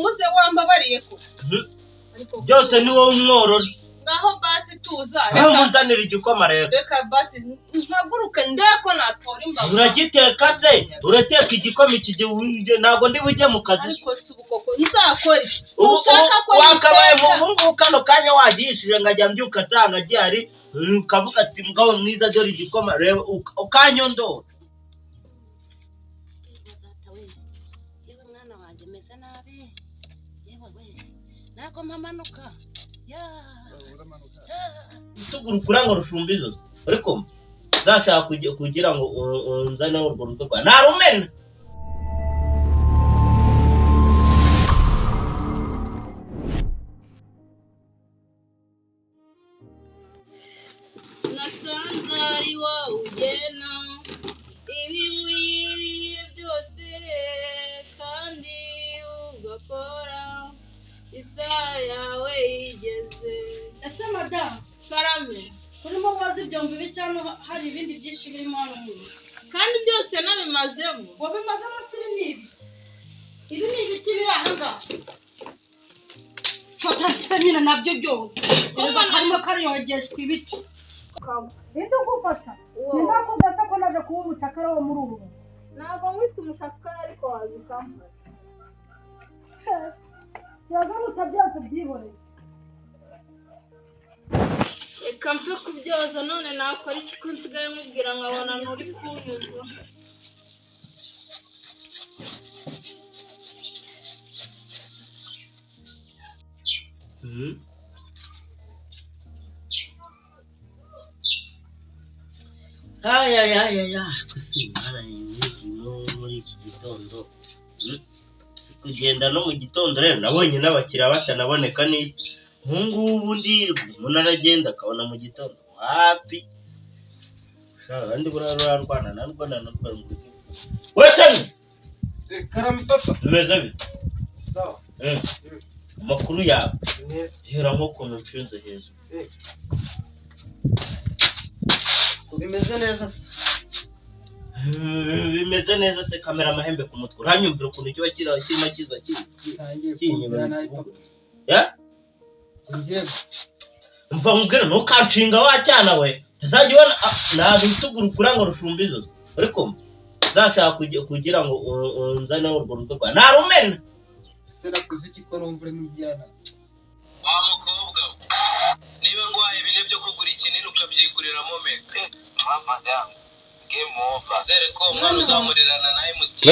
muze wambabariye ko byose ni wowe umworora ngaho basi tuza reka nzanira igikoma rero reka basi mpaguruke ndeko natora imbaga uragiteka se urateka igikoma iki ntabwo ndi bujye mu kazi ariko subukoko nzakora ushaka ko wakabaye mu bungu kano kanya wagishije ngajya mbyuka tanga gihari ukavuga ati mugabo mwiza dore igikoma reba ukanyondora nako mamanuka tugurukura ngo rushumbizo ariko zashaka kugira ngo unzane urwo ruto rwa narumena nasanze ari wowe ugena ibinkwiriye byose kandi ugakora isaha yawe igeze. ese madamu karame kurimo wazi ibyombo bibi cyangwa hari ibindi byinshi birimo hano kandi byose nabimazemo wabimazemo se ibi ni ibiki biri aha ngaha fata se nyine nabyo byose reba karimo kariyogeshwa ibiti ninde ugufasha ninde akugasa ko naje kuba umucakara wo muri ubu ntabwo mwise umushakara ariko wazikamfasha yazamuta byose byiboneye reka mfe kubyoza none nakora iki ko nsigaye mubwira nkabona nturi kunyuzwa kusimara muri iki gitondo kugenda no mu gitondo rero nabonye n'abakiriya batanaboneka neza ngubu ndi umuntu aragenda akabona mu gitondo wapi kandi burarwana narwana wese karami papa bimeze bite sawa amakuru yawe neza hera nk'ukuntu nshinze hejuru bimeze neza se bimeze neza se kamera amahembe ku mutwe uranyumvira ukuntu kiba kirimo kiza mva nkubwira ntukanshinga wa cyana we tuzajya ubona ntabwo itugurukura ngo rushumbizo ariko zashaka kugira ngo unzane urwo ruto rwa narumena se nakuze iki ko rumva uri mu byana wa mukobwa niba ngwaye ibine byo kugura ikinini ukabyiguriramo meka madamu game over zere ko umwana uzamurirana na MTN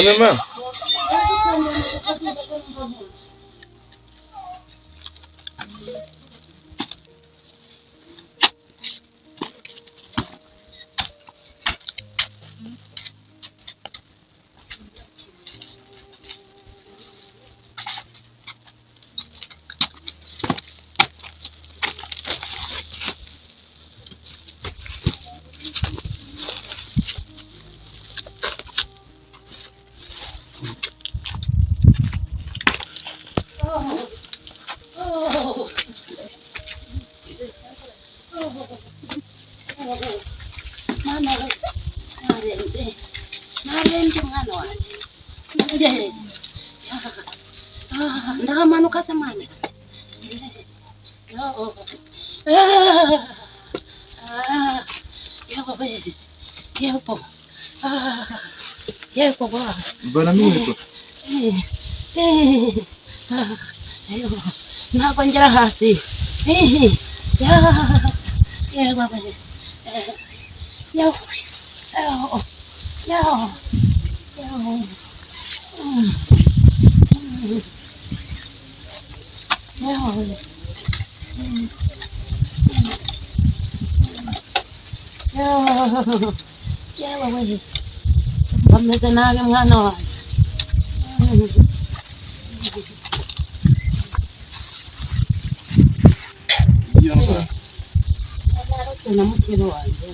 narenze mwana wanjye ndahamanuka se mwana mbona n'uko ntabwo ngera hasi bameze nabi mwana wanjye na mukeba wanjye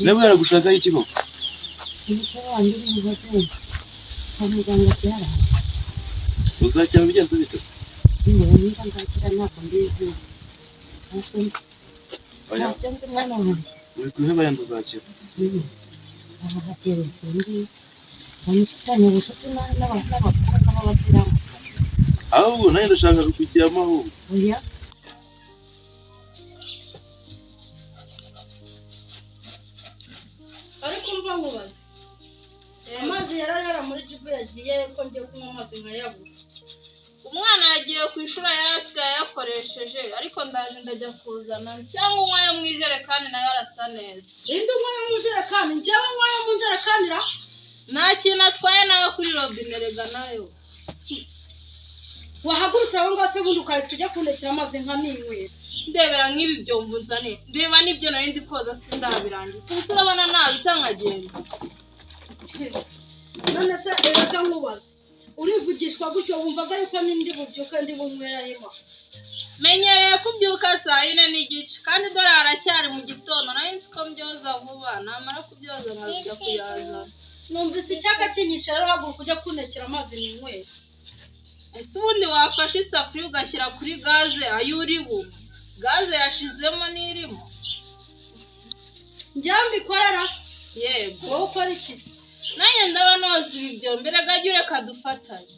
nawe yaragushaka iki koko umukeba wanjye uri mu hoteli kwa muganga byaraye uzakira bigenze bite niba nzakira ntabwo mbizi ntacyo nzi mwana wanjye uri kuheba yenda uzakira ahakira ikindi Mufitanye ubucuti n'abakobwa b'abakiramu. ahubwo nanjye ndashaka kukujyamo ahubwo. Oya. Ariko mva nkubaze. Amazi yarara muri jibu yagiye ko ngiye kunywa amazi nkayabura. Umwana yagiye ku ishuri yarasigaye yakoresheje ariko ndaje ndajya kuzana cyangwa umwayo mu ijerekani nayo arasa neza. Indi umwayo mu ijerekani njyewe umwayo mu ijerekani ra Nta kintu atwaye nawe kuri robine rega nayo. wahagurutse aho ngaho se bundi ukahita ujya kundekera amazi nka ninywera. Ndebera nk'ibi byombo nzane ndeba n'ibyo nari ndi koza sindabirangiza gusa urabona nabita nkagenda. None se reka nkubaze urivugishwa gutyo wumvaga yuko n'indi bubyuka ndi bunywera hima. Menyereye kubyuka saa 4:30 kandi dore haracyari mu gitondo nari nzi ko mbyoza vuba namara kubyoza nkajya kuyazana. Numvise icyaka kinyisha rero haguruka ujya kundekera amazi ninywera. Ese ubundi wafashe isafuriya ugashyira kuri gaze ayo uri bunywe gaze yashizemo n'irimo. Njyewe mbikorera Yego wowe ukora iki? nanjye ndaba noza ibi byombi rega jya ureka dufatanye.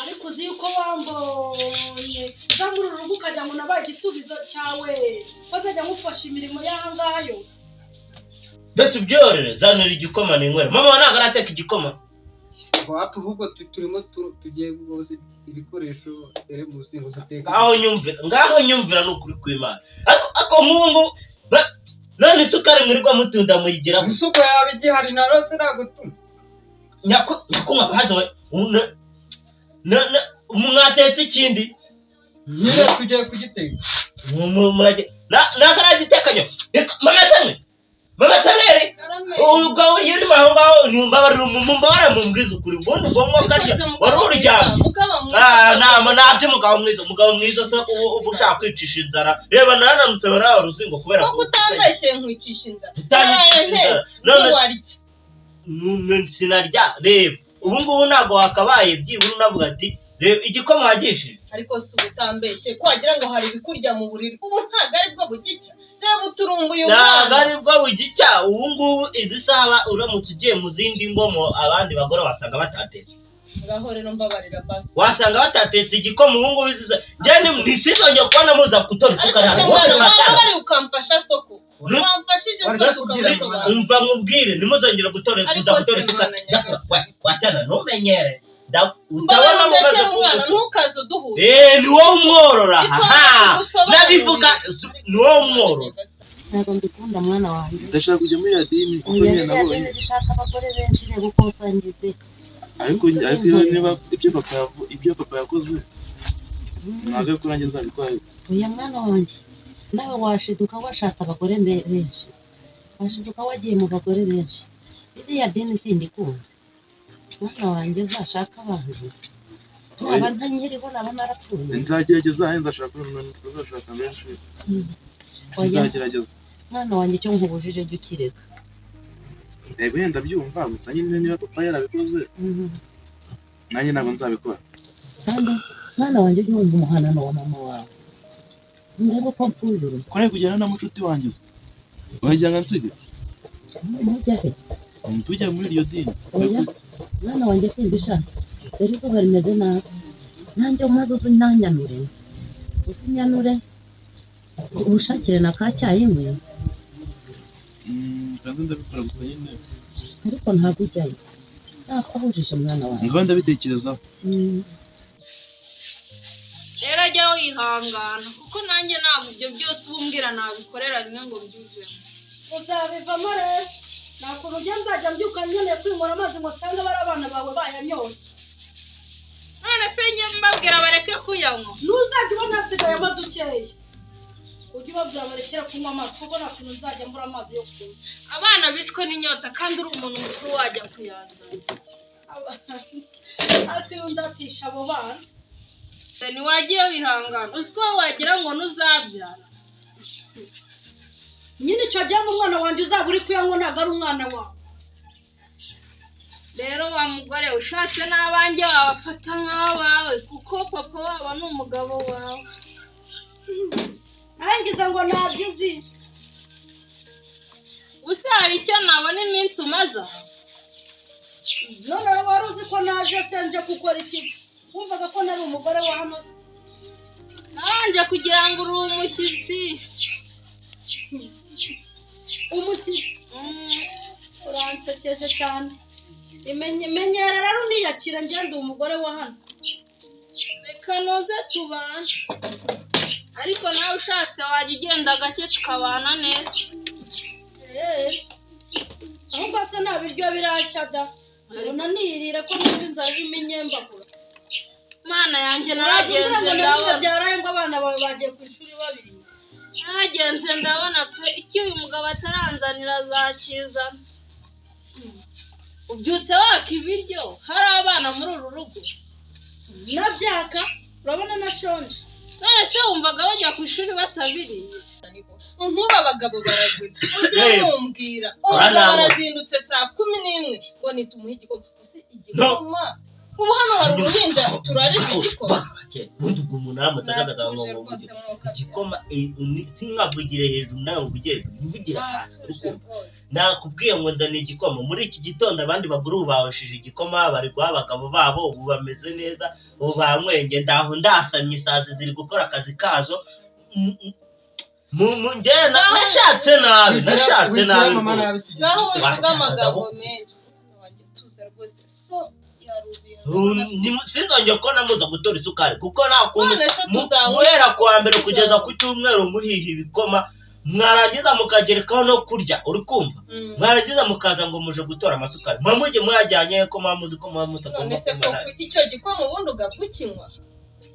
Ariko uzi yuko wambonye uza muri uru rugo ukajya ngo nabaye igisubizo cyawe ko nzajya ngufasha imirimo y'aha ngaha yose. Ndatubyore zanira igikoma ninywera. Mama wa ntago arateka igikoma. Wapi ahubwo turimo tugiye guhoza ibikoresho eremusi ngo duteka. Ngaho nyumvira n'ukuri kw'Imana. Ako nk'ubu none isukari mwirirwa mutunda muyigira. Isuko yawe igihari na rose nagutuma. Nyakunywa bahaze we. Mwatetse ikindi. Nyine tugiye kugiteka. Murage. Nakaragitekanyo. Mama Samere. Ubwo yiri maho ngaho numbabarira mumbwiza ukuri. Ubundi ubwonko karya wari uryamye. Nabyo mugabo mwiza se ubu ushaka kwicisha inzara. Reba narananutse baraho ruzingo kubera ko utambashye nkwicisha inzara. None sinarya reba. Ubu ngubu ntago wakabaye byibura unavuga ati reba igikoma wagishije. Ariko si ubutambeshye ko wagira ngo hari ibikurya mu buriri. Ubu ntago ari bwo bugicya. Reba uturumbuye umwana. Ntago ari bwo bugicya. Ubu ngubu izi saha uramutse ugiye mu zindi ngomo abandi bagore wasanga batatetse. Ngaho rero mbabarira basi. Wasanga batatetse igikoma ubu ngubu iziza. Njye nisizonye kubona muza gutora isukari. Bari ukamfasha soko. Wamfashije soko ukamusobanura. Umva nkubwire nimuzongera gutora isukari. Wacyana ntumenyere. Utabona mumaze kumwana ntukaze uduhuye. Ni wowe umworora. Nabivuga ni wowe umworora. Ntabwo mbikunda mwana wanjye. Ndashaka kujya muri radini kuko nyine nabonye. Ndashaka abagore benshi rero uko usangize. Ariko niba ibyo papa yakoze ntabwo ko nanjye nzabikora. Oya mwana wanjye nawe washiduka washatse abagore benshi. Washiduka wagiye mu bagore benshi. Iriya dini sindikunda. Mwana wanjye uzashaka abandi. Naba ntanyiriho naba narapfuye. Nzagerageza nzashaka benshi. Nzagerageza. Mwana wanjye icyo nkubujije jya ukireka. Yego yenda byumva gusa nyine niba papa yarabikoze nanjye ntabwo nzabikora. Kandi mwana wanjye ujye wumva umuhanano wa mama wawe. Ndebe ko mpfundura. Kore kujyana na mucuti wanjye se. Wajya nga nsige. Mujya he? Tujya muri iyo dini. Oya mwana wanjye simbishaka. Dore izuba rimeze nabi. Nanjye umaze uzinyanyanure. Uzinyanure. Ubushakire na ka cyayi mwe. Kandi ndabikora gusa nyine. Ariko ntabwo ujyayo. Nakubujije mwana wawe. Ngo ndabitekerezaho. Rero ajya wihangana kuko nanjye ntabwo ibyo byose ubumbwira nabikorera rimwe ngo mbyuzemo. Uzabivamo rero. Nakuntu ujya nzajya mbyuka nkeneye kwinywera amazi ngo nsanga bari abana bawe bayanyoye. None se njye mbabwira bareke kuyanywa. Ntuzajya ubona hasigayemo dukeya. Ujye ubabwira barekera kunywa amazi kuko nakuntu nzajya mbura amazi yo kunywa. Abana bicwe n'inyota kandi uri umuntu mukuru wajya kuyazana. Ariko iyo ndatisha abo bana. Ntiwagiye wihangana. Uzi ko wagira ngo ntuzabyara. Nyine icyo gihe umwana wanjye uzaba uri kuyanywa ntabwo ari umwana wawe. Rero wa mugore ushatse n'abanjye wabafata nk'abawe kuko papa wabo ni umugabo wawe. Arangiza ngo ntabyo uzi. Usa hari icyo nabona iminsi umaze. none wari uzi ko naje senje gukora iki wumvaga ko nari umugore wa hano nanje kugira ngo uri umushyitsi uransekeje cyane menyera rero uniyakira ngende umugore wa hano reka noze tubana ariko nawe ushatse wajya ugenda gake tukabana neza ahubwo se nta biryo birashya da ubona nirire ko n'ibyo inzara irimo inyembagura mana yanjye naragenze ndabona byaraye ngo abana bawe bagiye ku ishuri babiri naragenze ndabona pe icyo uyu mugabo ataranzanira azakizana ubyutse waka ibiryo hari abana muri uru rugo nabyaka urabona nashonje none se wumvaga bajya ku ishuri batabiriye nkuba abagabo baragwira ujye mumbwira umugabo arazindutse saa 11 ngo nitumuhe igikoma ubu hano hari uruhinja turarize igikoma ubundi ubwo umuntu aramutse agaragaza ngo igikoma sinkavugire hejuru nawe uvugire hejuru uvugire hasi nakubwiye ngo nzane igikoma muri iki gitondo abandi baguru bawushije igikoma bari guha abagabo babo ubu bameze neza ubu banywenge ndaho ndasamye isazi ziri gukora akazi kazo nashatse nabi naho uvuga amagambo menshi wagituza rwose so sinzongeye ko namuza gutora isukari kuko nta kuntu muhera kuwa mbere kugeza ku cyumweru muhiha ibikoma mwarangiza mukagerekaho no kurya uri kumva mwarangiza mukaza ngo muje gutora amasukari mujye muyajyanye ko muzi ko muba mutagomba none se ko icyo gikoma ubundi ugabukinywa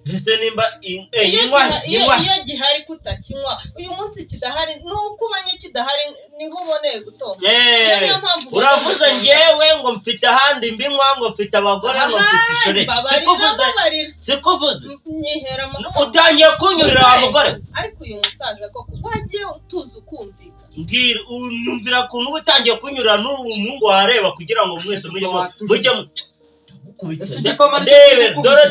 ese nimba iyo gihari kutakinywa uyu munsi kidahari nuko ubanye kidahari niho uboneye gutora uravuze njyewe ngo mfite ahandi mbinywa ngo mfite abagore ngo mfite ishore sikuvuze utangiye kunyurira wa mugore ariko uyu musaza koko wagiye utuza ukumvika mbwira unyumvira kuntu uba utangiye kunyurira n'ubu muhungu wareba kugira ngo mwese mujye ndebe dore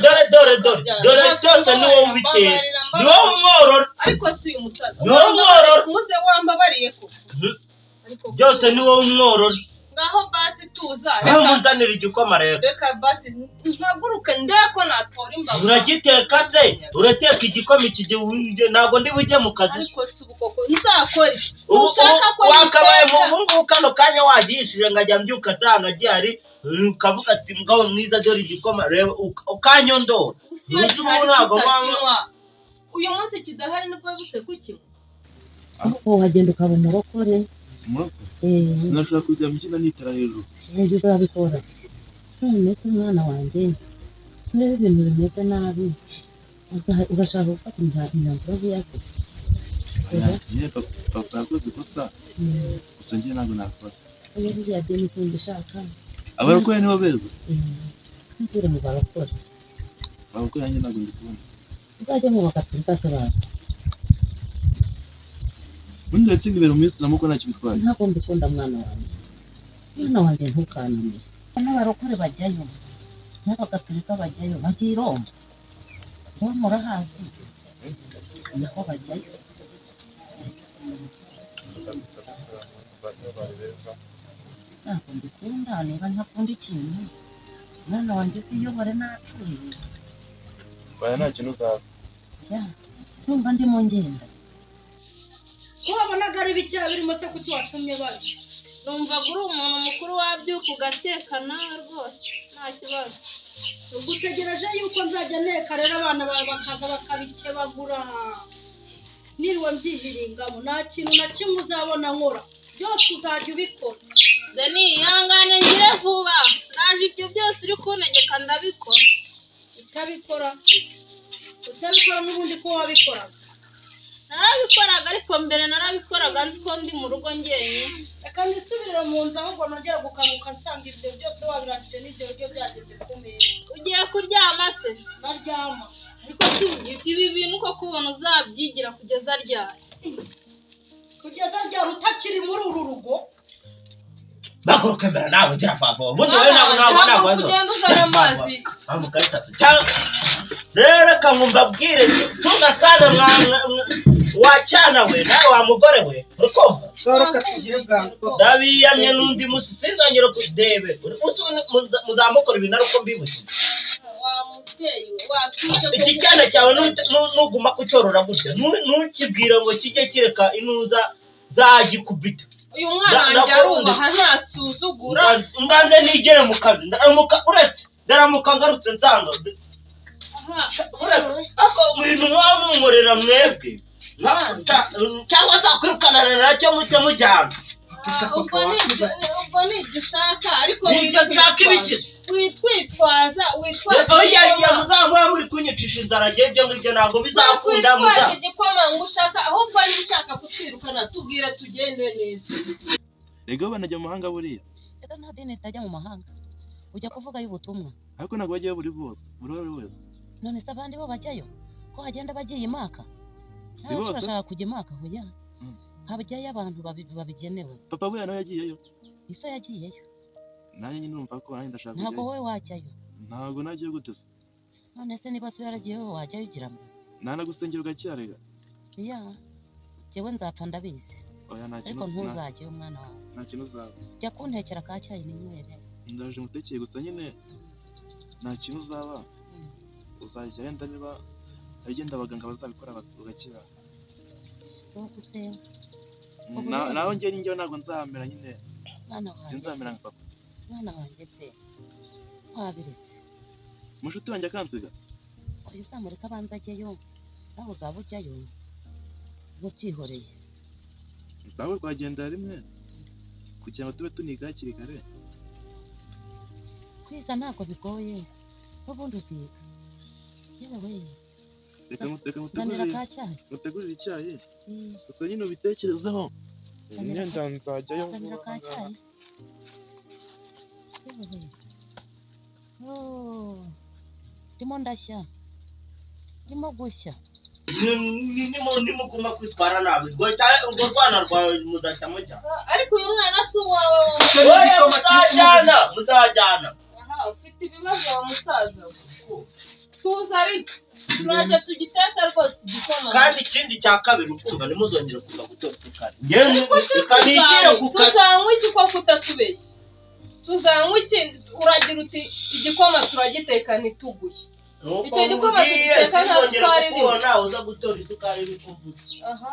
byose ni wowe ubitera ni wowe umworora ariko si uyu musaza ni wowe umworora muze wambabariye ko byose ni wowe umworora ngaho basi tuza aho munzanira igikoma rero reka basi ntaguruke ndeko natora imbaga uragiteka se urateka igikoma iki gihe ntabwo ndi bujye mu kazi ariko si ubukoko nzakora ushaka ko wakabaye mu bungu kano kanya wagishije ngajya mbyuka tanga gihari ukavuga ati mugabo mwiza dore igikoma reba ukanyondora uzi ubu ntabwo manywa uyu munsi kidahari nibwo butse kukinywa ahubwo wagenda ukaba umurokore sinashobora kujya mukina nitera hejuru nibyo uzabikora none se mwana wanjye niba ibintu bimeze nabi ugashaka gufata imyanzuro nk'iyazo papa yakoze ikosa gusa njye ntabwo nakora iyo biriya deni simbishaka abarokore nibo beza ntitire mu barokore abarokore nanjye ntabwo ndikubona uzajya mu bakaturika abantu ubundi uratsinda ibintu mu minsi namuko ntacyo bitwaye ntabwo mbikunda mwana wanjye ntukanane n'abarokore bajyayo n'abagaturika bajyayo bagiye irombo uwo murahazi niho bajyayo ntabwo mbikunda niba ntakunda ikintu mwana wanjye uziyobore nacuriye baya nta kintu uzaba numva ndimo ngenda ko wabonaga ari ibicyaha birimo se kuki watumye baje numvaga uri umuntu mukuru wabyuka ugateka nawe rwose nta kibazo ugutegereje yuko nzajya nteka rero abana bawe bakaza bakabikebagura niriwe mbyihiringamo nta kintu na kimwe uzabona nkora byose uzajya ubikora deni ihangane ngire vuba naje ibyo byose uri kuntegeka ndabikora utabikora n'ubundi ko wabikoraga narabikoraga ariko mbere narabikoraga nzi ko ndi mu rugo njyenyine reka nisubirire mu nzu ahubwo nongera gukanguka nsanga ibyo byose wabirangije n'ibyo biryo byageze ku meza ugiye kuryama se naryama ariko si ibi bintu ko kubona uzabyigira kugeza ryari utakiri muri uru rugo bakuruka mbere nawe ugira fafa ubundi wowe ntabwo kugenda uzana amazi cyangwa rero reka ngo mbabwire tunga sana wacyana we nawe wa mugore we urukumva soroka tugire bwangu ndabiyamye n'undi musi sinzongera kudebe muzamukora ibintu ari uko mbibutse iki cyana cyawe nuguma kucyorora gutya ntukibwira ngo kijye kireka inuza zagikubita uyu mwana wanjye arubaha ntasuzugura mbanze nigere mu kazi uretse ndaramuka ngarutse nsanga ako ibintu mwamumurira mwebwe cyangwa zakwirukanana nacyo mujye mujyana ubwo ni ibyo ushaka ariko nibyo nshaka ibikiza witwaza oya muzamura muri kunyicisha inzara ngiye ibyo ngibyo ntabwo bizakunda muza igikoma ngo ushaka ahubwo ari ushaka kutwirukana tubwire tugende neza ego banajya mu mahanga buriya rero nta dini ritajya mu mahanga ujya kuvuga y'ubutumwa ariko ntabwo bajyayo buri wese none se abandi bo bajyayo ko hagenda bagiye imaka si bose urashaka kujya imaka hoya habajyayo abantu babigenewe papa buriya nawe yagiyeyo iso yagiyeyo nanjye nyine urumva ko nanjye ndashaka kujyayo ntabwo wowe wajyayo ntabwo nagiye gute se none se niba so yaragiyeho wajyayo ugira ngo nanagusengera ugacyarega ya jewe nzapfa ndabizi oya nta ariko kintu ntuzajye umwana wawe nta kintu uzaba jya kuntekera ka cyayi ninywere ndaje mutekeye gusa nyine nta kintu uzaba uzajya yenda niba agenda abaganga bazabikora ugakira wowe gusenga nawe njyewe ntabwo nzamera nyine mwana wanjye sinzamera nka papa mwana wanjye se wabiretse mushuti wanjye akansiga uyu uzamureka abanza ajyeyo nawe uzaba ujyayo ntubyihoreye nawe twagendera rimwe kugira ngo tube tuniga hakiri kare kwiga ntabwo bigoye n'ubundi uziga yewe we reka mutegurire icyayi gusa nyine ubitekerezeho imyenda nzajyayo kanira ka cyayi yewe we ndimo ndashya ndimo gushya nimuguma kwitwara nabi urwo rwana rwawe muzajya mujya ariko uyu mwana si uwawe muzajyana ufite ibibazo wa musaza tuza ariko turaje tugiteka rwose igikoma kandi ikindi cya kabiri ukumva ntimuzongere kuza gutora isukari ikanigire ku kazi tuzanywa iki ko kutatubeshya tuzanywa iki uragira uti igikoma turagiteka ntituguye icyo gikoma tugiteka nta sukari irimo nawe uza gutora isukari iri kuvuga aha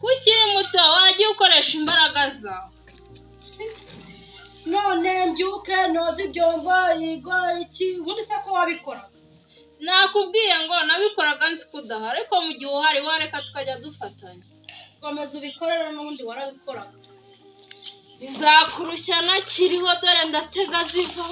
kukiri muto wagiye ukoresha imbaraga zawe none mbyuke noze ibyombo yigo iki ubundi se ko wabikora nakubwiye ngo nabikoraga nzi kudaha ariko mu gihe uhari wareka tukajya dufatanya komeza ubikorera n'ubundi warabikoraga nzakurushya nakiriho dore ndatega ziva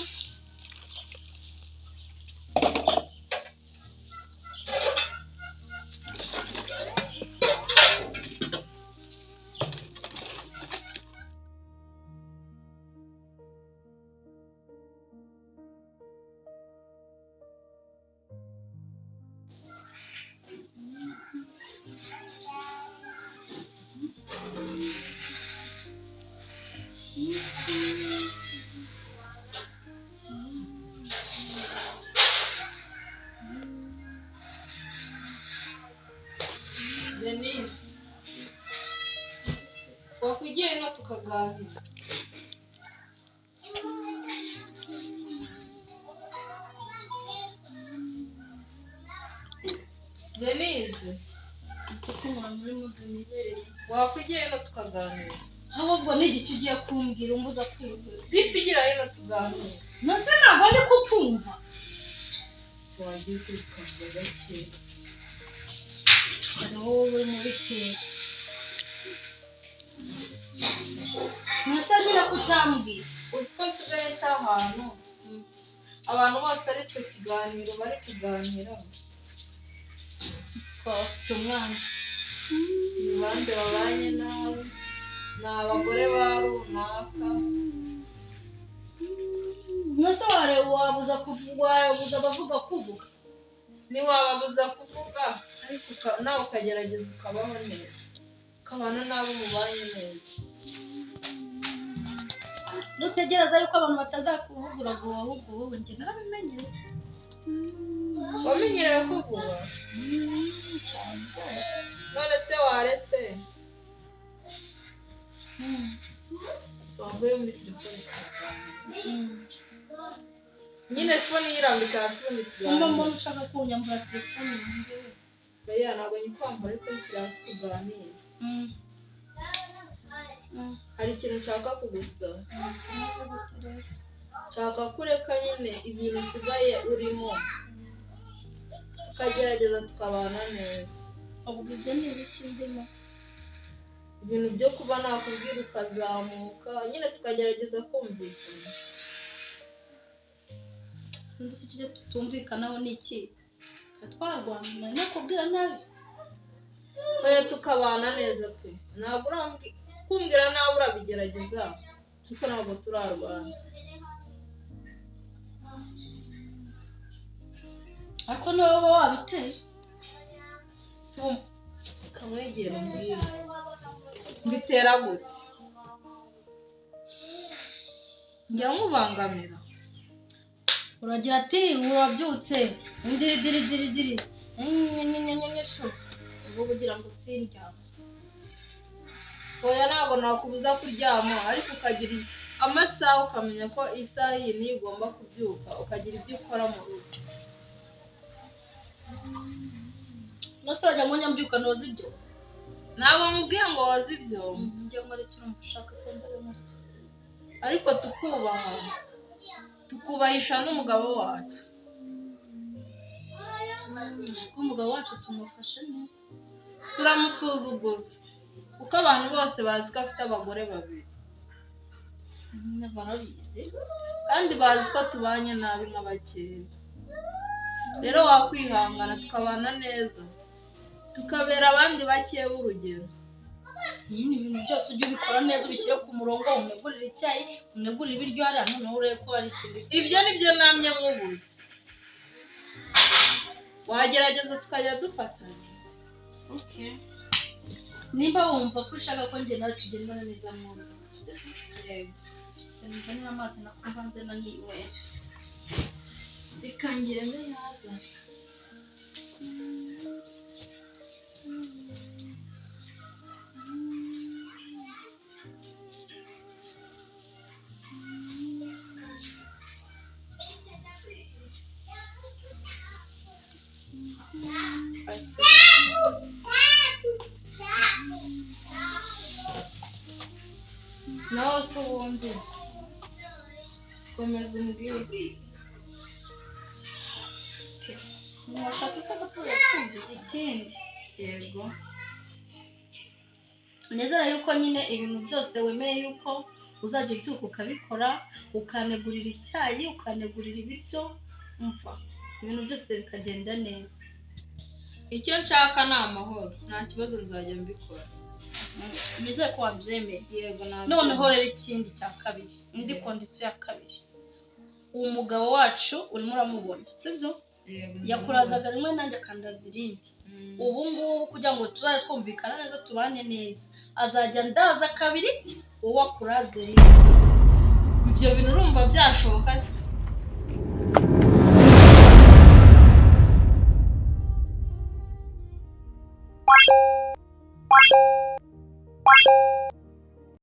Denise wakwigiye no tukaganira Denise wakwigiye no tukaganira ahubwo n'igiki ugiye kumbwira umbuza kwiga disigira hino tuganira nose ntabwo ndi kukumva wagiye tukavuga gake ari wowe uri mu bitero nose ngira kutambwira uzi ko nsigaye cy'ahantu abantu bose ari twe kiganiro bari kuganira twafite umwana ni bande babanye nawe ni abagore ba runaka nose wabuza kuvuga wabuza abavuga kuvuga ntiwababuza kuvuga ariko nawe ukagerageza ukabaho neza ukabana n'abo mubanye neza nutegereza yuko abantu batazakuvugura ngo ahubwo wowe njye narabimenyeye wamenyerewe kuvuga cyane rwose. none se waretse wavuye muri telefone nyine telefone yirambika hasi ubundi Kumva tuganira mbona ushaka kunyambura telefone yanjye. oya ntabwo nyikwambara ariko nshyira hasi tuganire hari ikintu nshaka kugusaba nshaka kureka nyine ibintu usigaye urimo tukagerageza tukabana neza Ahubwo ibyo ni ibiki ndimo? ibintu byo kuba nakubwira ukazamuka nyine tukagerageza kumvikana Undi se icyo tutumvikanaho ni iki? Twarwana nakubwira nabi. oya tukabana neza pe ntabwo kumbwira nawe urabigerageza ariko ntabwo turarwana Ariko niba wowe wabiteye. si ukamwegera umbwira mbitera gute njya nkubangamira Uragira ati urabyutse diri sho ubwo ugira ngo sindyama. oya ntabwo nakubuza kuryama ariko ukagira amasaha ukamenya ko isaha iyi niyo ugomba kubyuka ukagira ibyo ukora mu rugo Nose wajya ngo nyambyuka noza ibyo. ntabwo mubwiye ngo woze ibyo Njye ngo reka mushaka ko nzaba muti. ariko tukubaha tukubahisha n'umugabo wacu Umugabo wacu tumufashe neza. turamusuzuguza kuko abantu bose bazi ko afite abagore babiri Barabizi. kandi bazi ko tubanye nabi nk'abakera rero wakwihangana tukabana neza tukabera abandi bakeya b'urugero Nyine ibintu byose ujye ubikora neza ubishyire ku murongo unegurire icyayi unegurire ibiryo hariya noneho urebe ko hari ikindi. ibyo nibyo namye nkubuze wagerageza tukajya dufatanya Okay. Nimba wumva ko ushaka ko njye nawe tugendana neza mu rugo. Nzanira amazi nakumva nze nanywera. reka ngende yaza nawe se ubundi komeza umbwire Mwashatse se gutura kumva ikindi. yego Nezera yuko nyine ibintu byose wemeye yuko uzajya ubyuka ukabikora ukanegurira icyayi ukanegurira ibiryo umva ibintu byose bikagenda neza. icyo nshaka ni amahoro nta kibazo nzajya mbikora Nizere ko wabyemeye. yego Noneho rero ikindi cya kabiri indi kondisiyo ya kabiri uwo mugabo wacu urimo uramubona sibyo yakurazaga rimwe nanjye akandaza irindi ubu ngubu kugira ngo tuzajye twumvikana neza tubane neza azajya ndaza kabiri wowe akuraze rimwe. ibyo bintu urumva byashoboka se